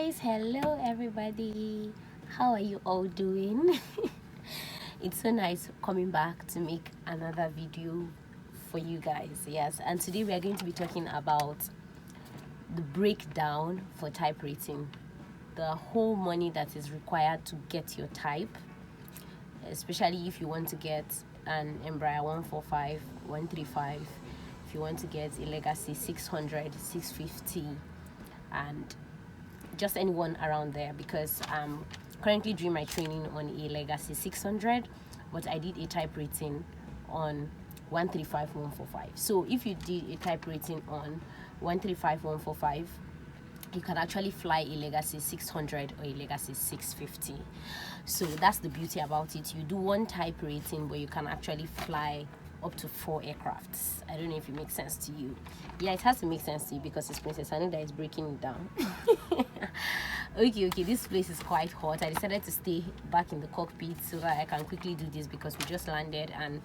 guys, hello everybody, how are you all doing? It's so nice coming back to make another video for you guys. Yes, and today we are going to be talking about the breakdown for type rating, the whole money that is required to get your type, especially if you want to get an Embraer 145 135, if you want to get a Legacy 600 650, and just anyone around there, because I'm currently doing my training on a Legacy 600, but I did a type rating on 135 145. So if you did a type rating on 135 145, you can actually fly a Legacy 600 or a Legacy 650. So that's the beauty about it. You do one type rating, but you can actually fly up to 4 aircrafts. I don't know if it makes sense to you. Yeah, it has to make sense to you because it's Princess Anu that is breaking it down. Okay, this place is quite hot. I decided to stay back in the cockpit so that I can quickly do this because we just landed, and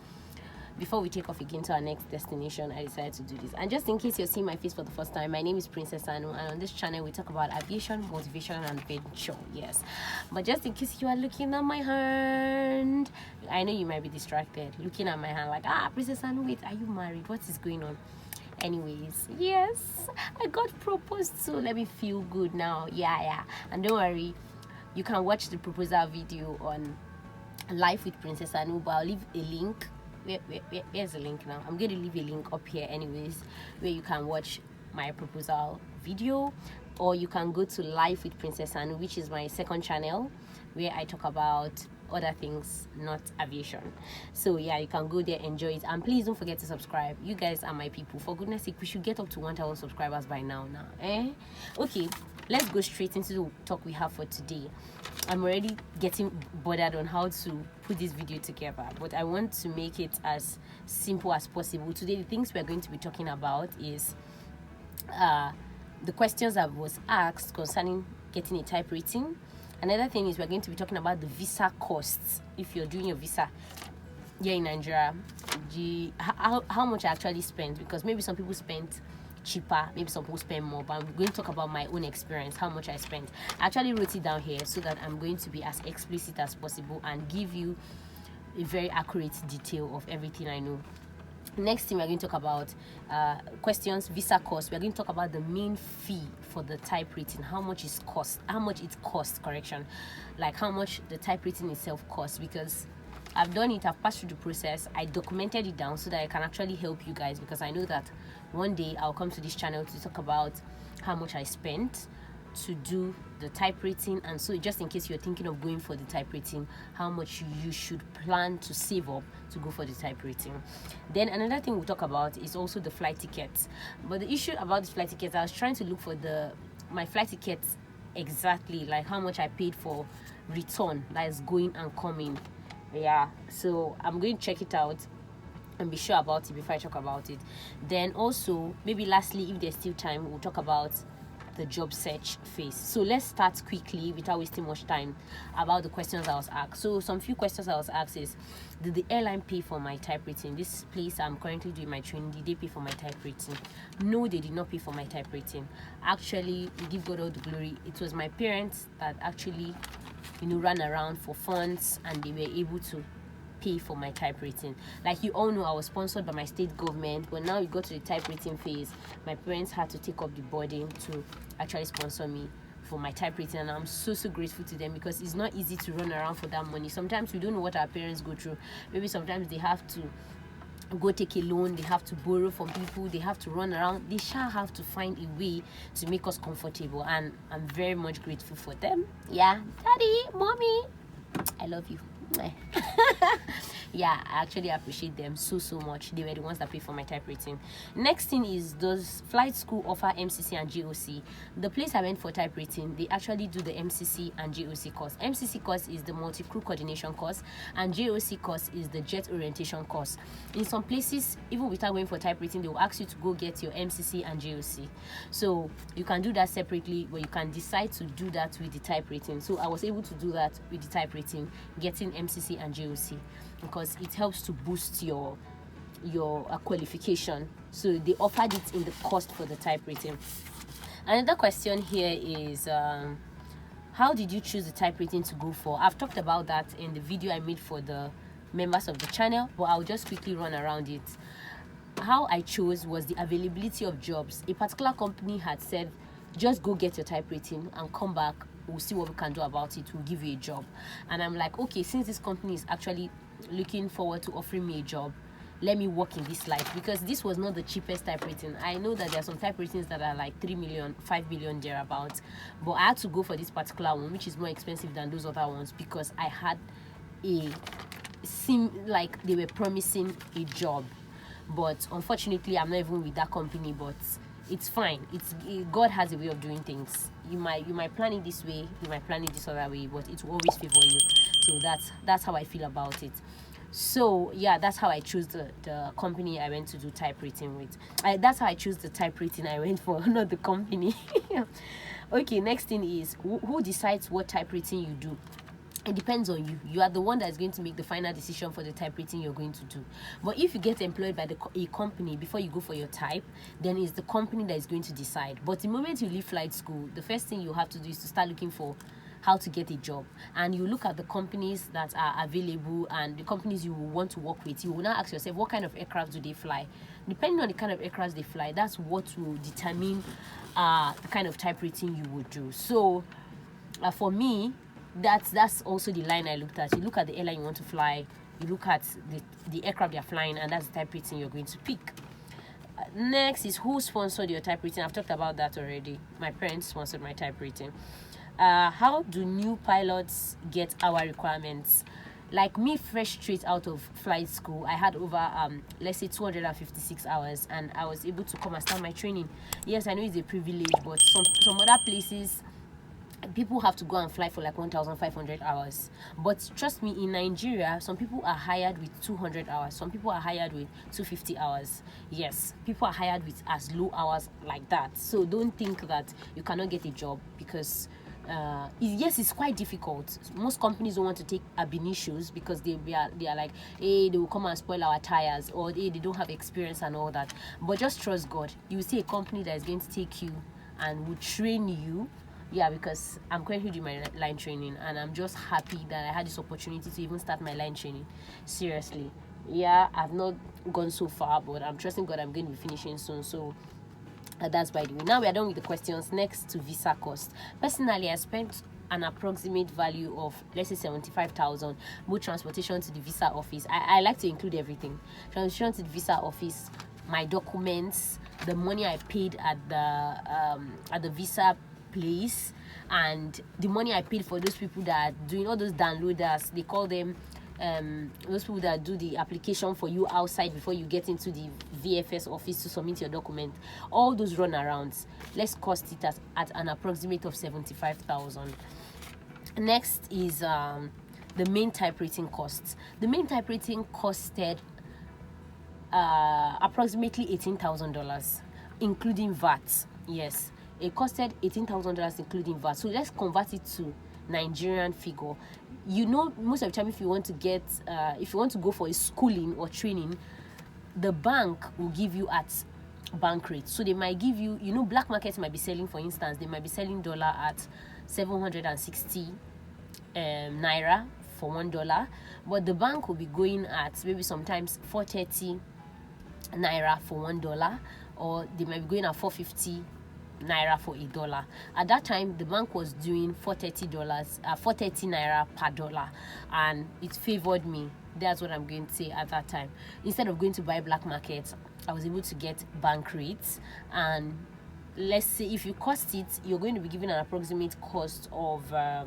before we take off again to our next destination, I decided to do this. And just in case you're seeing my face for the first time, my name is Princess Anu, and on this channel we talk about aviation, motivation, and adventure. Yes, but just in case you are looking at my hand, I know you might be distracted looking at my hand like, Princess Anu, wait, are you married? What is going on? Anyways, yes, I got proposed to. Let me feel good now. Yeah, and don't worry, you can watch the proposal video on Life with Princess Anu, but I'll leave a link. Where's the link now? I'm going to leave a link up here anyways, where you can watch my proposal video, or you can go to Life with Princess Anu, which is my second channel, where I talk about other things, not aviation. So yeah, you can go there, enjoy it, and please don't forget to subscribe. You guys are my people. For goodness sake, we should get up to 1,000 subscribers by now. Okay, let's go straight into the talk we have for today. I'm already getting bothered on how to put this video together, but I want to make it as simple as possible. Today, the things we're going to be talking about is the questions I was asked concerning getting a type rating. Another thing is we're going to be talking about the visa costs. If you're doing your visa here in Nigeria, how much I actually spent, because maybe some people spent cheaper, maybe some people spend more, but I'm going to talk about my own experience, how much I spent. I actually wrote it down here so that I'm going to be as explicit as possible and give you a very accurate detail of everything I know. Next thing we're going to talk about questions, visa costs. We're going to talk about the main fee for the type rating, how much it costs, like how much the type rating itself costs, because I've done it, I've passed through the process, I documented it down so that I can actually help you guys, because I know that one day I'll come to this channel to talk about how much I spent to do the type rating. And so just in case you're thinking of going for the type rating, how much you should plan to save up to go for the type rating. Then another thing we'll talk about is also the flight tickets. But the issue about the flight tickets, I was trying to look for my flight tickets exactly, like how much I paid for return, that is going and coming. Yeah, so I'm going to check it out and be sure about it before I talk about it. Then also, maybe lastly, if there's still time, we'll talk about the job search phase. So let's start quickly without wasting much time about the questions I was asked. So some few questions I was asked is, did the airline pay for my type rating? This place I'm currently doing my training, did they pay for my type rating? No, they did not pay for my type rating. Actually, we give God all the glory. It was my parents that actually ran around for funds, and they were able to pay for my type rating. Like you all know, I was sponsored by my state government, but now we got to the type rating phase, my parents had to take up the burden to actually sponsor me for my type rating, and I'm so grateful to them, because it's not easy to run around for that money. Sometimes we don't know what our parents go through. Maybe sometimes they have to go take a loan, they have to borrow from people, they have to run around. They shall have to find a way to make us comfortable, and I'm very much grateful for them. Yeah, daddy, mommy, I love you. Yeah, I actually appreciate them so much. They were the ones that paid for my type rating. Next thing is, does flight school offer MCC and GOC? The place I went for type rating, they actually do the MCC and GOC course. MCC course is the multi-crew coordination course, and GOC course is the jet orientation course. In some places, even without going for type rating, they will ask you to go get your MCC and GOC. So you can do that separately, but you can decide to do that with the type rating. So I was able to do that with the type rating, getting MCC and GOC, because it helps to boost your qualification. So they offered it in the cost for the type rating. Another question here is How did you choose the type rating to go for? I've talked about that in the video I made for the members of the channel, but I'll just quickly run around it. How I chose was the availability of jobs. A particular company had said, just go get your type rating and come back, we'll see what we can do about it, we'll give you a job. And I'm like, okay, since this company is actually looking forward to offering me a job, let me work in this life, because this was not the cheapest type rating. I know that there are some type ratings that are like 3 million, 5 billion thereabouts, but I had to go for this particular one, which is more expensive than those other ones, because I had seemed like they were promising a job. But unfortunately, I'm not even with that company, but it's fine. God has a way of doing things. You might plan it this way, you might plan it this other way, but it will always favor you. So that's how I feel about it. So yeah, that's how I choose the company I went to do type rating with. That's how I choose the type rating I went for, not the company. Okay, next thing is who decides what type rating you do. It depends on you. You are the one that is going to make the final decision for the type rating you're going to do. But if you get employed by a company before you go for your type, then it's the company that is going to decide. But the moment you leave flight school, the first thing you have to do is to start looking for how to get a job. And you look at the companies that are available and the companies you will want to work with. You will now ask yourself, what kind of aircraft do they fly? Depending on the kind of aircraft they fly, that's what will determine the kind of type rating you would do. So for me, that's also the line I looked at. You look at the airline you want to fly, you look at the aircraft you're flying, and that's the type rating you're going to pick. Next is who sponsored your type rating. I've talked about that already. My parents sponsored my type rating. How do new pilots get our requirements? Like me, fresh straight out of flight school, I had over let's say 256 hours, and I was able to come and start my training. Yes, I know it's a privilege, but some other places people have to go and fly for like 1,500 hours. But trust me, in Nigeria, some people are hired with 200 hours, some people are hired with 250 hours. Yes, people are hired with as low hours like that. So don't think that you cannot get a job, because yes, it's quite difficult. Most companies don't want to take ab initios because they are like, hey, they will come and spoil our tires, or hey, they don't have experience and all that. But just trust God. You will see a company that is going to take you and will train you. Yeah, because I'm currently doing my line training, and I'm just happy that I had this opportunity to even start my line training. Seriously. Yeah, I've not gone so far, but I'm trusting God I'm going to be finishing soon. So that's by the way. Now we are done with the questions. Next to visa cost. Personally, I spent an approximate value of, let's say, 75,000, both transportation to the visa office. I like to include everything. Transportation to the visa office, my documents, the money I paid at the visa place, and the money I paid for those people that are doing all those downloaders. They call them those people that do the application for you outside before you get into the VFS office to submit your document. All those runarounds, let's cost it at an approximate of 75,000. Next is the main type rating costs. The main type rating costed approximately $18,000, including VAT. Yes, it costed $18,000 including VAT. So let's convert it to Nigerian figure. You know, most of the time, if you want to go for a schooling or training, the bank will give you at bank rate. So they might give you, black markets might be selling, for instance, they might be selling dollar at 760 naira for $1, but the bank will be going at maybe sometimes 430 naira for $1, or they might be going at 450 naira for $1. At that time, the bank was doing $430 naira per dollar, and it favored me. That's what I'm going to say at that time. Instead of going to buy black market, I was able to get bank rates. And let's say if you cost it, you're going to be given an approximate cost of like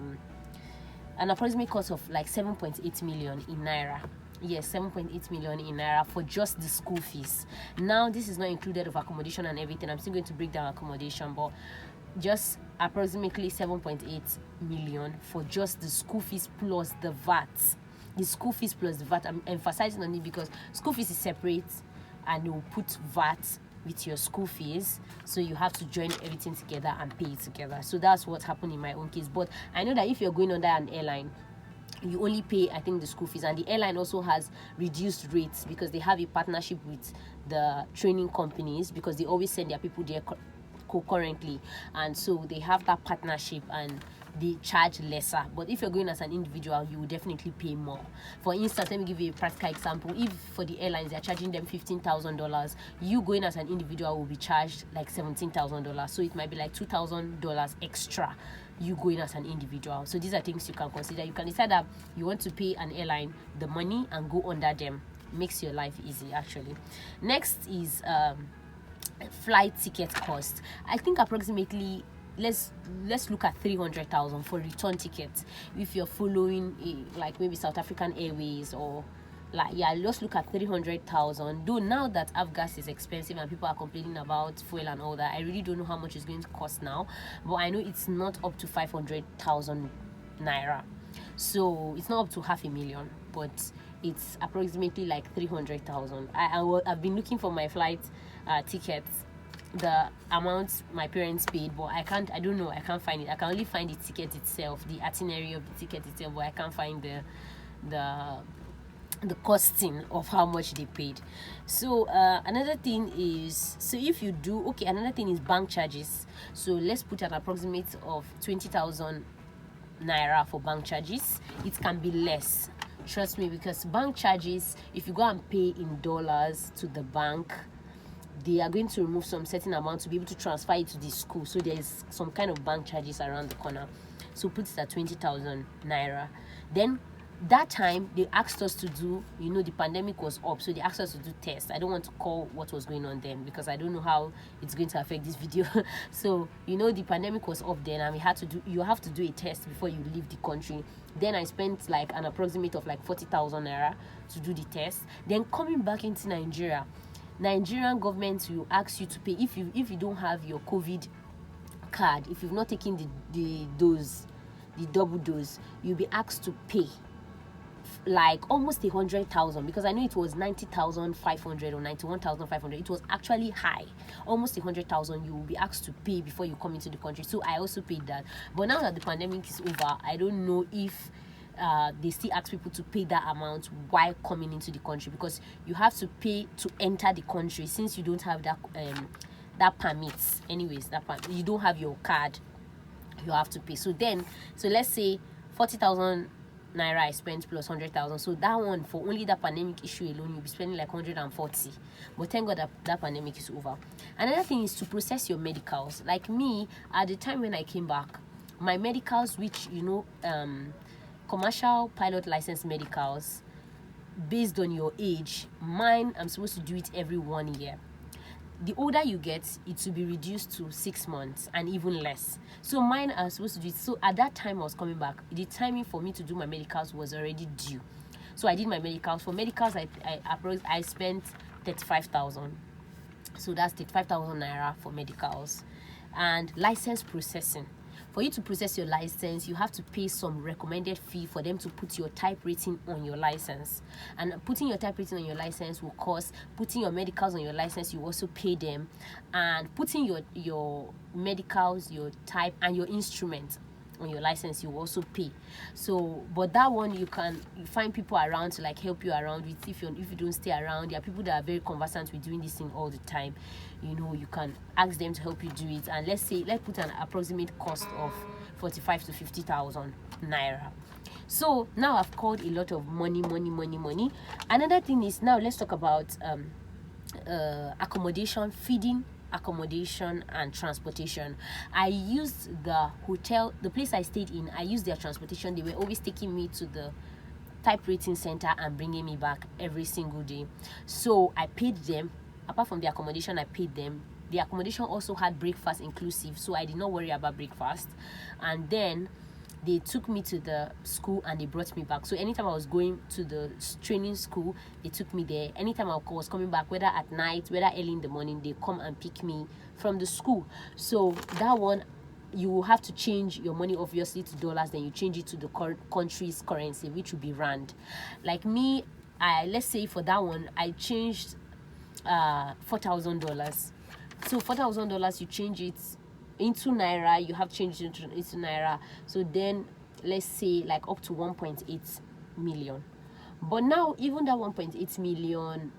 7.8 million in naira. Yes, 7.8 million in naira for just the school fees. Now, this is not included of accommodation and everything. I'm still going to break down accommodation, but just approximately 7.8 million for just the school fees plus the VAT. The school fees plus the VAT. I'm emphasizing on it because school fees is separate, and you will put VAT with your school fees, so you have to join everything together and pay it together. So that's what happened in my own case. But I know that if you're going under an airline, you only pay, I think, the school fees, and the airline also has reduced rates because they have a partnership with the training companies, because they always send their people there concurrently, and so they have that partnership, and they charge lesser. But if you're going as an individual, you will definitely pay more. For instance, let me give you a practical example. If for the airlines they're charging them $15,000, you going as an individual will be charged like $17,000. So it might be like $2,000 extra, you going as an individual. So these are things you can consider. You can decide that you want to pay an airline the money and go under them. Makes your life easy, actually. Next is flight ticket cost. I think approximately, let's look at 300,000 for return tickets if you're following like maybe South African Airways, or like, yeah, let's look at 300,000. Though now that Avgas is expensive and people are complaining about fuel and all that, I really don't know how much it's going to cost now, but I know it's not up to 500,000 naira. So it's not up to 500,000, but it's approximately like 300,000. I've been looking for my flight tickets, the amount my parents paid, but I can't find it. I can only find the ticket itself, the itinerary of the ticket itself, but I can't find the costing of how much they paid. So another thing is, another thing is bank charges. So let's put an approximate of 20,000 naira for bank charges. It can be less, trust me, because bank charges, if you go and pay in dollars to the bank, they are going to remove some certain amount to be able to transfer it to the school. So there's some kind of bank charges around the corner. So put it at 20,000 naira. Then that time they asked us to do, the pandemic was up, so they asked us to do tests. I don't want to call what was going on then because I don't know how it's going to affect this video. So the pandemic was up then, and you have to do a test before you leave the country. Then I spent like an approximate of like 40,000 naira to do the test. Then coming back into Nigerian government will ask you to pay if you don't have your COVID card, if you've not taken the double dose, you'll be asked to pay like almost 100,000, because I know it was 90,500 or 91,500. It was actually high, almost 100,000. You will be asked to pay before you come into the country. So I also paid that. But now that the pandemic is over, I don't know if they still ask people to pay that amount while coming into the country, because you have to pay to enter the country since you don't have that permits. Anyways, you don't have your card, you have to pay. So let's say 40,000 naira I spent plus 100,000. So that one, for only that pandemic issue alone, you'll be spending like 140. But thank God that pandemic is over. Another thing is to process your medicals. Like me, at the time when I came back, my medicals, which commercial pilot license medicals, based on your age, mine, I'm supposed to do it every 1 year. The older you get, it will be reduced to 6 months and even less. So mine, I'm supposed to do it. So at that time I was coming back, the timing for me to do my medicals was already due. So I did my medicals. For medicals, I spent 35,000. So that's 35,000 naira for medicals. And license processing. For you to process your license, you have to pay some recommended fee for them to put your type rating on your license. And putting your type rating on your license will cost. Putting your medicals on your license, you also pay them. And putting your medicals, your type, and your instrument on your license, you also pay. So, but that one you find people around to like help you around with. If you don't stay around, there are people that are very conversant with doing this thing all the time. You can ask them to help you do it. And let's put an approximate cost of 45 to 50,000 naira. So now I've called a lot of money. Another thing is, now let's talk about accommodation, feeding, accommodation, and transportation. I used the place I stayed in, I used their transportation. They were always taking me to the type rating center and bringing me back every single day. So I paid them. Apart from the accommodation, I paid them. The accommodation also had breakfast inclusive, so I did not worry about breakfast. And then they took me to the school and they brought me back. So anytime I was going to the training school, they took me there. Anytime I was coming back, whether at night, whether early in the morning, they come and pick me from the school. So that one, you will have to change your money obviously to dollars, then you change it to the country's currency, which will be rand. Like me, let's say for that one, I changed $4,000. So $4,000, you change it into naira, you have to change it into naira. So then let's say like up to 1.8 million. But now even that 1.8 million,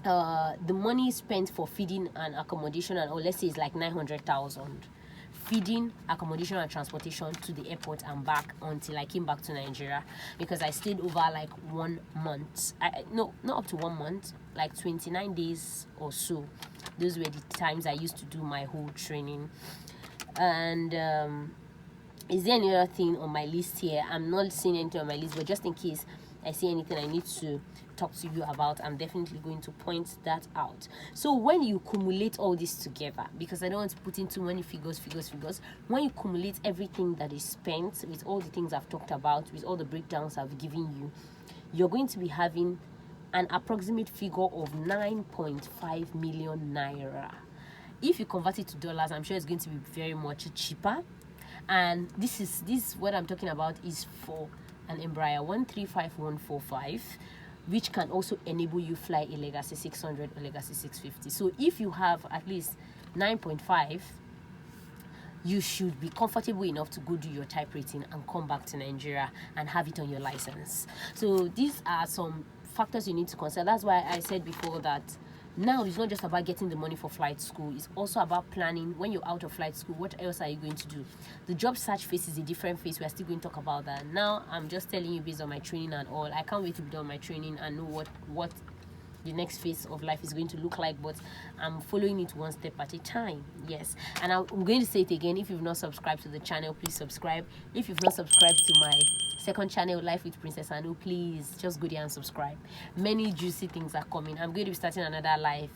the money spent for feeding and accommodation and all, let's say it's like 900,000 feeding, accommodation and transportation to the airport and back until I came back to Nigeria, because I stayed over like 1 month. No, not up to 1 month, like 29 days or so. Those were the times I used to do my whole training. And is there any other thing on my list here? I'm not seeing anything on my list, but just in case I see anything I need to talk to you about, I'm definitely going to point that out. So when you cumulate all this together, because I don't want to put in too many figures, when you cumulate everything that is spent with all the things I've talked about, with all the breakdowns I've given you, you're going to be having an approximate figure of 9.5 million naira. If you convert it to dollars, I'm sure it's going to be very much cheaper. And this what I'm talking about is for an Embraer 135145, which can also enable you fly a Legacy 600 or Legacy 650. So if you have at least 9.5, you should be comfortable enough to go do your type rating and come back to Nigeria and have it on your license. So these are some factors you need to consider. That's why I said before that now it's not just about getting the money for flight school, it's also about planning. When you're out of flight school, what else are you going to do? The job search phase is a different phase. We're still going to talk about that. Now I'm just telling you based on my training and all. I can't wait to be done my training and know what the next phase of life is going to look like, but I'm following it one step at a time. Yes, and I'm going to say it again. If you've not subscribed to the channel, please subscribe. If you've not subscribed to my second channel, Life with Princess Anu, please just go there and subscribe. Many juicy things are coming. I'm going to be starting another live.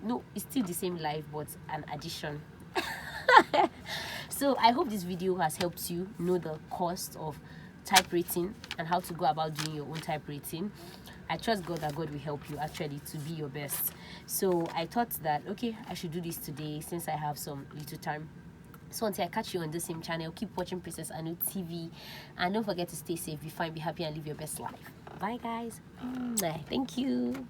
No, it's still the same live, but an addition. So I hope this video has helped you know the cost of type rating and how to go about doing your own type rating. I trust God that God will help you actually to be your best. So I thought that, okay, I should do this today since I have some little time. So until I catch you on the same channel, keep watching Princess Anu TV, and don't forget to stay safe, be fine, be happy, and live your best life. Bye guys. Thank you.